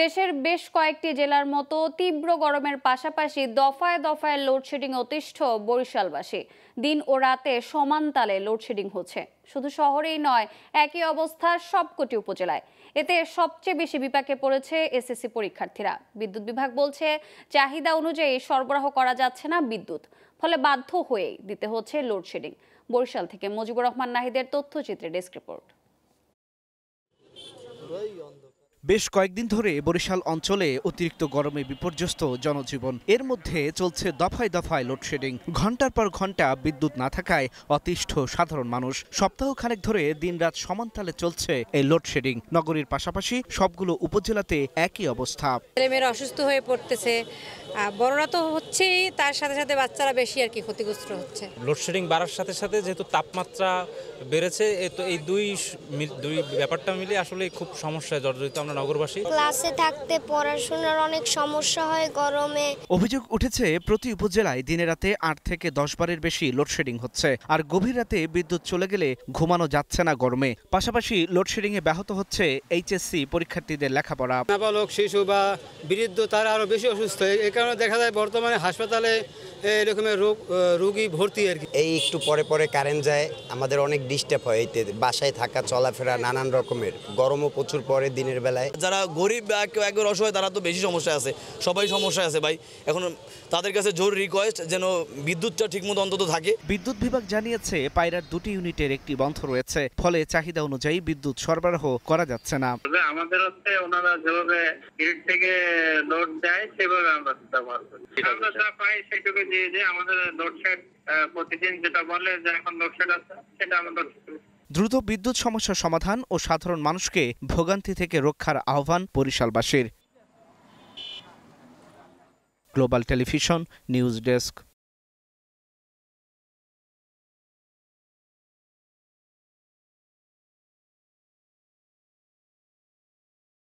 দেশের বেশ কয়েকটি জেলার মতো তীব্র গরমের পাশাপাশি দফায় দফায় লোডশেডিং অতিষ্ঠ বরিশালবাসী। দিন ও রাতে সমান তালে লোডশেডিং হচ্ছে। শুধু শহরেই নয়, একই অবস্থা সবকটি উপজেলায়। এতে সবচেয়ে বেশি বিপাকে পড়েছে এসএসসি পরীক্ষার্থীরা। বিদ্যুৎ বিভাগ বলছে, চাহিদা অনুযায়ী সরবরাহ করা যাচ্ছে না বিদ্যুৎ, ফলে বাধ্য হয়েই দিতে হচ্ছে লোডশেডিং। বরিশাল থেকে মুজিবুর রহমান নাহিদের তথ্যচিত্রে ডেস্ক রিপোর্ট। বেশ কয়েকদিন ধরে বরিশাল অঞ্চলে অতিরিক্ত গরমে বিপর্যস্ত জনজীবন। এর মধ্যে চলছে দফায় দফায় লোডশেডিং। ঘন্টার পর ঘন্টা বিদ্যুৎ না থাকায় অতিষ্ঠ সাধারণ মানুষ। সপ্তাহখানেক ধরে দিনরাত সমানতালে চলছে এই লোডশেডিং। নগরীর পাশাপাশি সবগুলো উপজেলাতে একই অবস্থা। ছেলেমেয়েরা অসুস্থ হয়ে পড়তেছে, বড়রা তো হচ্ছেই, তার সাথে সাথে বাচ্চারা বেশি আর কি ক্ষতিগ্রস্ত হচ্ছে। লোডশেডিং বাড়ার সাথে সাথে যেহেতু তাপমাত্রা বেড়েছে, তো এই দুই ব্যাপারটা মিলে আসলে খুব সমস্যায় জর্জরিত আমরা নগরবাসী। ক্লাসে থাকতে পড়াশোনার অনেক সমস্যা হয় গরমে। অভিযোগ উঠেছে প্রতি উপজেলায় দিনে রাতে 8 থেকে 10 বারের বেশি লোডশেডিং হচ্ছে। আর গভীর রাতে বিদ্যুৎ চলে গেলে ঘুমানো যাচ্ছে না গরমে। পাশাপাশি লোডশেডিং এ ব্যাহত হচ্ছে এইচএসসি পরীক্ষার্থীদের লেখাপড়া। নাবালক শিশু বা বৃদ্ধ তারা আরো বেশি অসুস্থ। এই কারণে দেখা যায় বর্তমানে হাসপাতালে এরকমের রোগী ভর্তি আর কি। এই একটু পরে পরে কারেন্ট যায়, আমাদের অনেক ডিস্টার্ব হয়। এতে বাসায় থাকা চলাফেরা নানান রকমের, গরমও প্রচুর পরে দিনের বেলায়। যারা গরিব বা একবার অসহায় তারা তো বেশি সমস্যা আছে, সবাই সমস্যা আছে ভাই। এখন তাদের কাছে জোর রিকোয়েস্ট যেন বিদ্যুৎটা ঠিকমতো অন্তত থাকে। বিদ্যুৎ বিভাগ জানিয়েছে পায়রার 2টি ইউনিটের একটি বন্ধ রয়েছে, ফলে চাহিদা অনুযায়ী বিদ্যুৎ সরবরাহ করা যাচ্ছে না। আমাদের হচ্ছে ওনারা যেভাবে গ্রিড থেকে লোড দেয় সেভাবে আমরা ব্যবহার করি। আমরা যা পাই সেটুকু দিয়ে যে আমাদের লোডশেড প্রতিদিন যেটা বলে যে এখন লোডশেড আছে সেটা আমরা দ্রুত বিদ্যুৎ সমস্যার সমাধান ও সাধারণ মানুষকে ভোগান্তি থেকে রক্ষার আহ্বান বরিশালবাসীর। Global Television news desk.